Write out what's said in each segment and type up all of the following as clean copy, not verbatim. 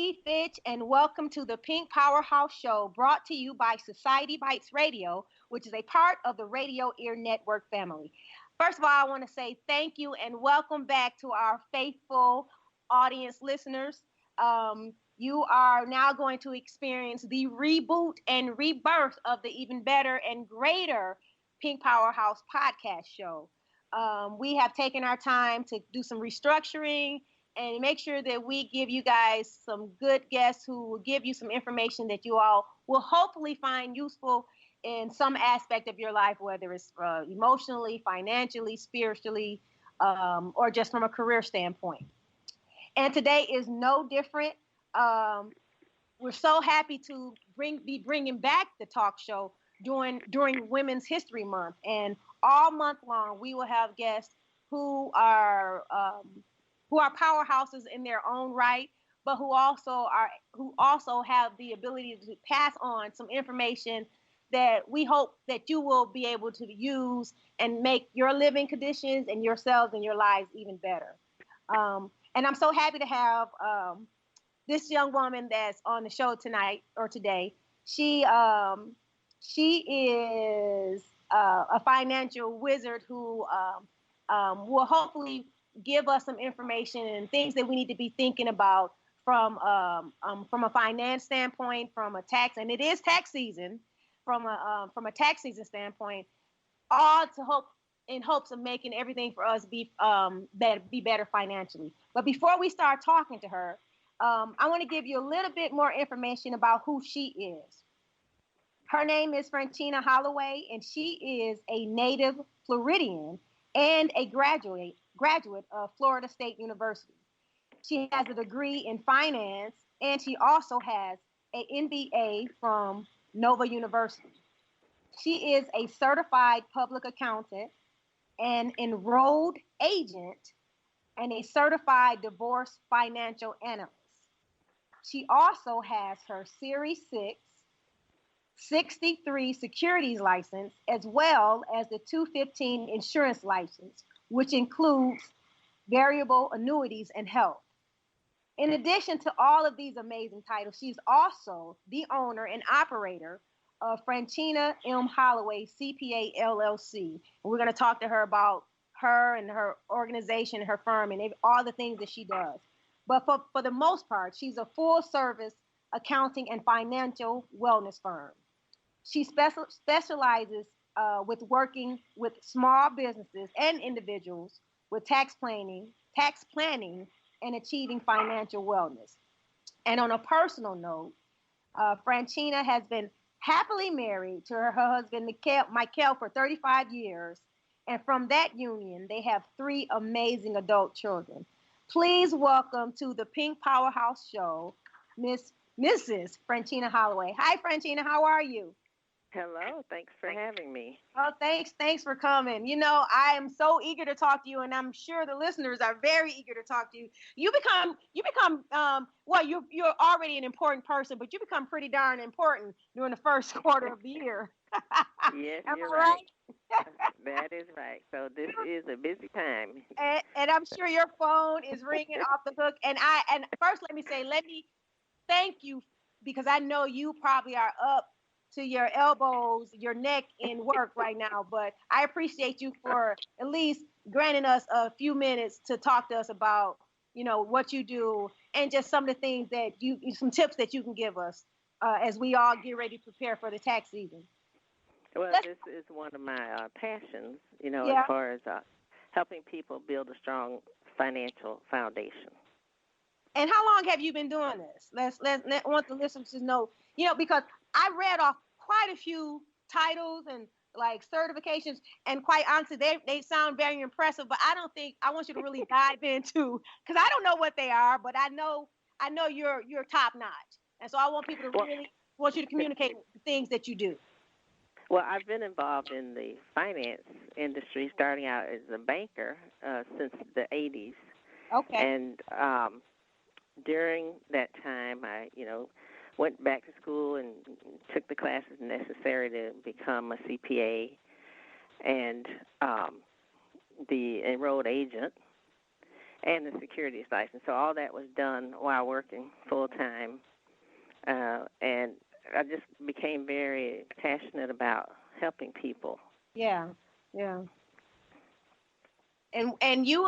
Lee Fitch, and welcome to the Pink Powerhouse Show, brought to you by Society Bites Radio, which is a part of the Radio Ear Network family. First of all, I want to say thank you and welcome back to our faithful audience listeners. You are now going to experience the reboot and rebirth of the even better and greater Pink Powerhouse podcast show. We have taken our time to do some restructuring and make sure that we give you guys some good guests who will give you some information that you all will hopefully find useful in some aspect of your life, whether it's emotionally, financially, spiritually, or just from a career standpoint. And today is no different. We're so happy to be bringing back the talk show during Women's History Month, and all month long we will have guests who are powerhouses in their own right, but who also have the ability to pass on some information that we hope that you will be able to use and make your living conditions and yourselves and your lives even better. And I'm so happy to have this young woman that's on the show tonight or today. She is a financial wizard who will hopefully give us some information and things that we need to be thinking about from a finance standpoint, from a tax, and it is tax season, from a tax season standpoint, all in hopes of making everything for us be better financially. But before we start talking to her, I want to give you a little bit more information about who she is. Her name is Francina HOLLAWAY, and she is a native Floridian and a graduate of Florida State University. She has a degree in finance, and she also has an MBA from Nova University. She is a certified public accountant, an enrolled agent, and a certified divorce financial analyst. She also has her Series 6 63 securities license, as well as the 215 insurance license, which includes variable annuities and health. In addition to all of these amazing titles, she's also the owner and operator of Francina M. HOLLAWAY CPA LLC. And we're going to talk to her about her and her organization, her firm, and all the things that she does. But for the most part, she's a full-service accounting and financial wellness firm. She specializes with working with small businesses and individuals with tax planning, and achieving financial wellness. And on a personal note, Francina has been happily married to her husband, Mikel, for 35 years. And from that union, they have 3 amazing adult children. Please welcome to the Pink Powerhouse Show, Mrs. Francina HOLLAWAY. Hi, Francina. How are you? Hello. Thanks for having me. Oh, thanks for coming. You know, I am so eager to talk to you, and I'm sure the listeners are very eager to talk to you. You become well, you're already an important person, but you become pretty darn important during the first quarter of the year. Yes, Am you're I right? That is right. So this is a busy time. And I'm sure your phone is ringing off the hook. And first, let me thank you, because I know you probably are up to your elbows, your neck in work right now. But I appreciate you for at least granting us a few minutes to talk to us about, what you do and just some of the things that some tips that you can give us as we all get ready to prepare for the tax season. Well, this is one of my passions, Yeah. as far as helping people build a strong financial foundation. And how long have you been doing this? Let's want the listeners to know, because I read off quite a few titles and like certifications, and quite honestly, they sound very impressive. But I want you to really dive into, because I don't know what they are, but I know you're top notch, and so I want people to really want you to communicate the things that you do. Well, I've been involved in the finance industry, starting out as a banker since the 80s. Okay. And during that time, I, went back to school and took the classes necessary to become a CPA and the enrolled agent. and the securities license. So all that was done while working full-time. And I just became very passionate about helping people. Yeah, yeah. And you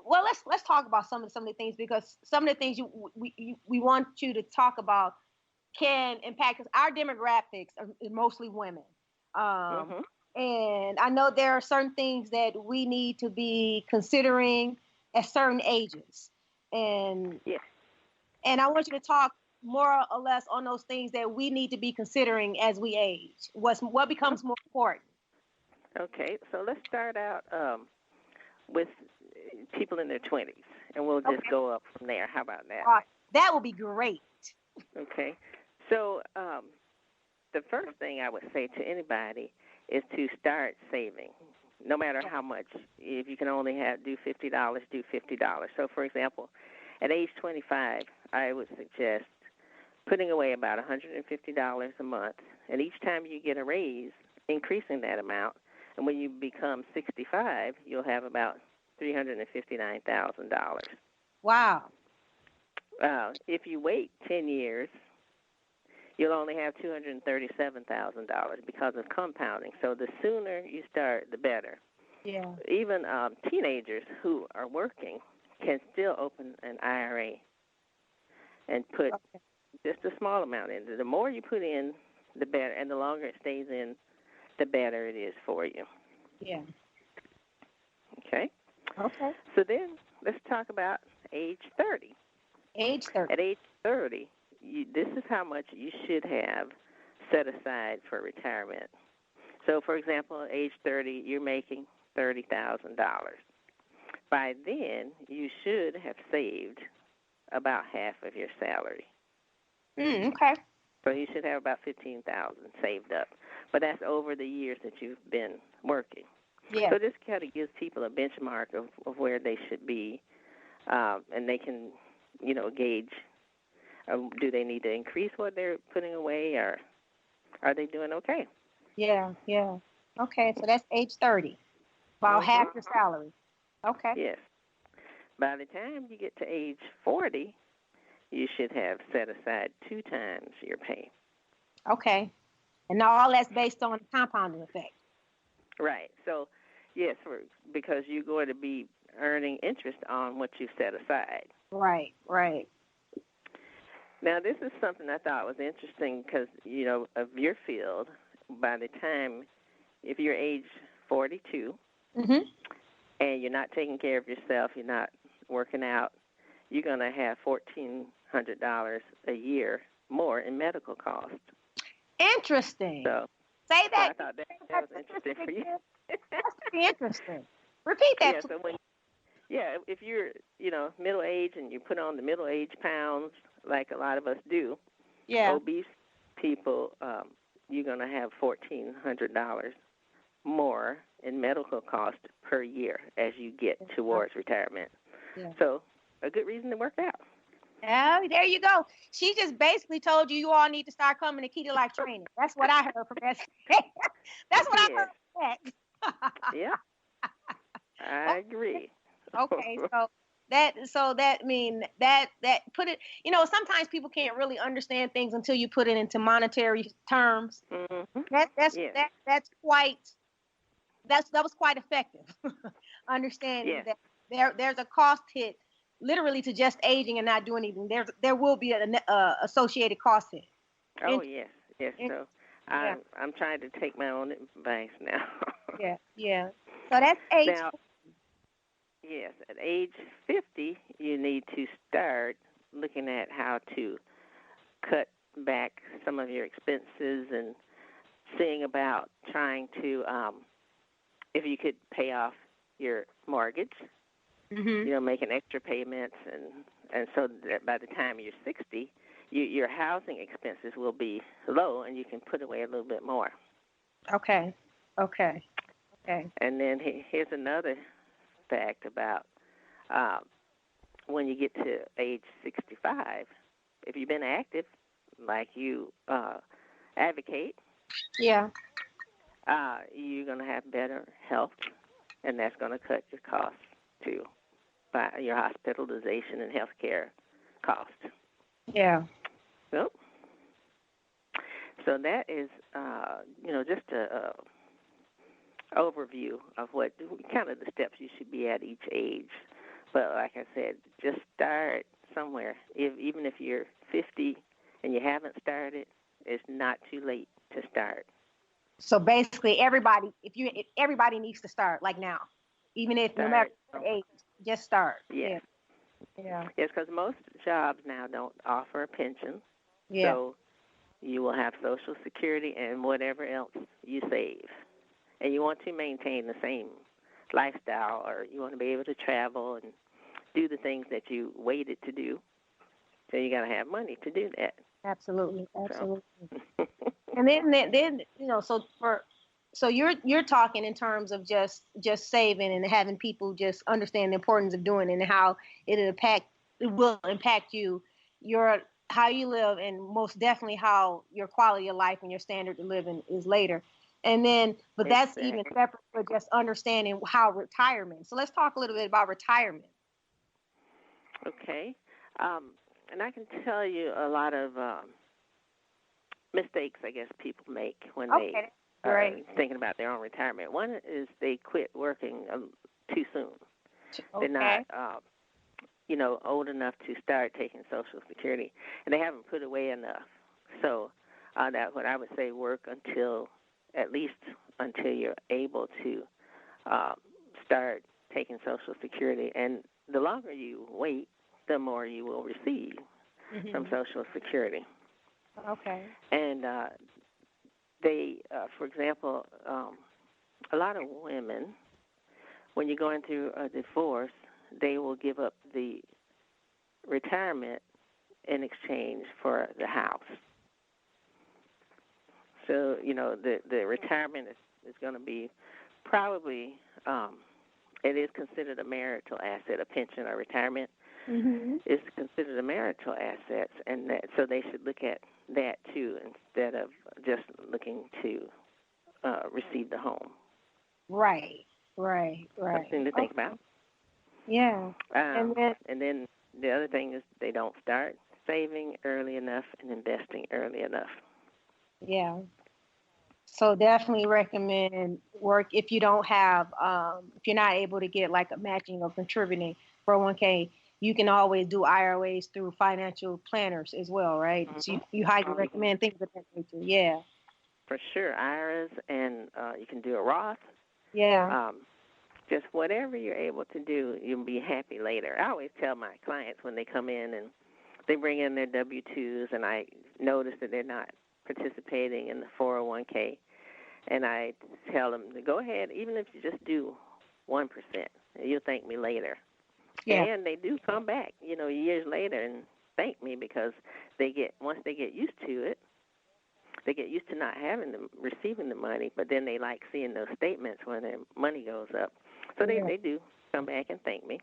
well, let's talk about some of the things, because some of the things we want you to talk about can impact, because our demographics are mostly women. Mm-hmm. And I know there are certain things that we need to be considering at certain ages. And Yeah. and I want you to talk more or less on those things that we need to be considering as we age. What becomes more important? Okay, so let's start out with people in their 20s, and we'll just Okay. go up from there. How about that? That will be great. Okay. So the first thing I would say to anybody is to start saving, no matter how much. If you can only do $50, do $50. So, for example, at age 25, I would suggest putting away about $150 a month, and each time you get a raise, increasing that amount. And when you become 65, you'll have about $359,000. Wow. If you wait 10 years, you'll only have $237,000 because of compounding. So the sooner you start, the better. Yeah. Even teenagers who are working can still open an IRA and put just a small amount in. The more you put in, the better, and the longer it stays in, the better it is for you. Yeah. Okay? Okay. So then let's talk about age 30. Age 30. At age 30, this is how much you should have set aside for retirement. So, for example, at age 30, you're making $30,000. By then, you should have saved about half of your salary. Okay. So you should have about $15,000 saved up. But that's over the years that you've been working. Yeah. So this kind of gives people a benchmark of where they should be, and they can, gauge, do they need to increase what they're putting away, or are they doing okay? Yeah. Yeah. Okay. So that's age 30. About half your salary. Okay. Yes. By the time you get to age 40, you should have set aside 2 times your pay. Okay. And now all that's based on the compounding effect. Right. So, yes, because you're going to be earning interest on what you set aside. Right. Right. Now, this is something I thought was interesting because, of your field, by the time, if you're age 42 and you're not taking care of yourself, you're not working out, you're going to have $1,400 a year more in medical costs. Interesting. So, say that. So I thought that was interesting for you. That's pretty interesting. Repeat that. Yeah, so if you're, middle age and you put on the middle age pounds like a lot of us do, obese people, you're going to have $1,400 more in medical cost per year as you get towards retirement. Yeah. So a good reason to work out. Oh, there you go. She just basically told you all need to start coming to Keto Life training. That's what I heard from that. That's what I heard from that. Yeah, I agree. Okay, so that mean that put it. Sometimes people can't really understand things until you put it into monetary terms. Mm-hmm. That was quite effective. Understanding that there's a cost hit, literally, to just aging and not doing anything. There will be an associated cost hit. Oh yes. So I'm trying to take my own advice now. Yeah. So that's age. Now, yes, at age 50, you need to start looking at how to cut back some of your expenses and seeing about trying to, if you could pay off your mortgage, making extra payments, and so that by the time you're 60, your housing expenses will be low, and you can put away a little bit more. Okay. And then here's another fact about when you get to age 65, if you've been active, like you advocate, you're going to have better health, and that's going to cut your costs too. by your hospitalization and health care costs. Yeah. So that is, just a overview of what kind of the steps you should be at each age. But like I said, just start somewhere. Even if you're 50 and you haven't started, it's not too late to start. So basically, everybody needs to start like now, even if no matter what age, just start. Yes. Yeah. Yes, because most jobs now don't offer a pension. Yeah. So you will have Social Security and whatever else you save. And you want to maintain the same lifestyle, or you want to be able to travel and do the things that you waited to do. So you got to have money to do that. Absolutely. So. And then so you're talking in terms of just saving and having people just understand the importance of doing it and how it will impact how you live, and most definitely how your quality of life and your standard of living is later. And then, but that's even separate for just understanding how retirement. So let's talk a little bit about retirement. Okay. And I can tell you a lot of mistakes, I guess, people make when they are thinking about their own retirement. One is they quit working too soon. They're not, old enough to start taking Social Security, and they haven't put away enough. So that's what I would say, work at least until you're able to start taking Social Security. And the longer you wait, the more you will receive from Social Security. Okay. And they, for example, a lot of women, when you're going through a divorce, they will give up the retirement in exchange for the house. So, the retirement is going to be probably, it is considered a marital asset, a pension or retirement. Is considered a marital asset, and so they should look at that too instead of just looking to receive the home. Right. Something to think about. Yeah. And then the other thing is they don't start saving early enough and investing early enough. Yeah. So definitely recommend work if you don't have, if you're not able to get like a matching or contributing 401k, you can always do IRAs through financial planners as well, right? So you highly recommend things of that nature. Yeah. For sure, IRAs, and you can do a Roth. Yeah. Just whatever you're able to do, you'll be happy later. I always tell my clients when they come in and they bring in their W-2s, and I notice that they're not participating in the 401k, and I tell them to go ahead, even if you just do 1%, you'll thank me later. Yeah. And they do come back, years later and thank me because once they get used to it, they get used to not receiving the money, but then they like seeing those statements when their money goes up. So they do come back and thank me.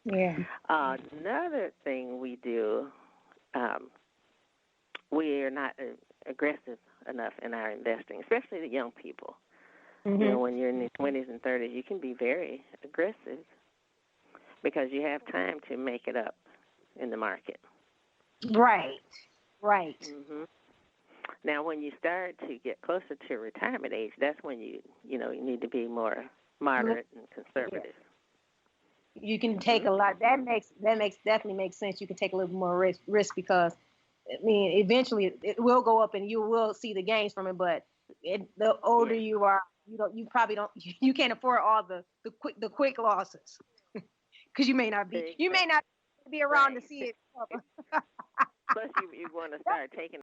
Yeah. Another thing we do, we are not aggressive enough in our investing, especially the young people. When you're in your 20s and 30s, you can be very aggressive because you have time to make it up in the market. Right. Now, when you start to get closer to retirement age, that's when you need to be more moderate and conservative. You can take a lot. That definitely makes sense. You can take a little more risk because, eventually it will go up and you will see the gains from it. But the older you are, you probably don't. You can't afford all the quick losses because you may not be around to see it. Plus, you want to start taking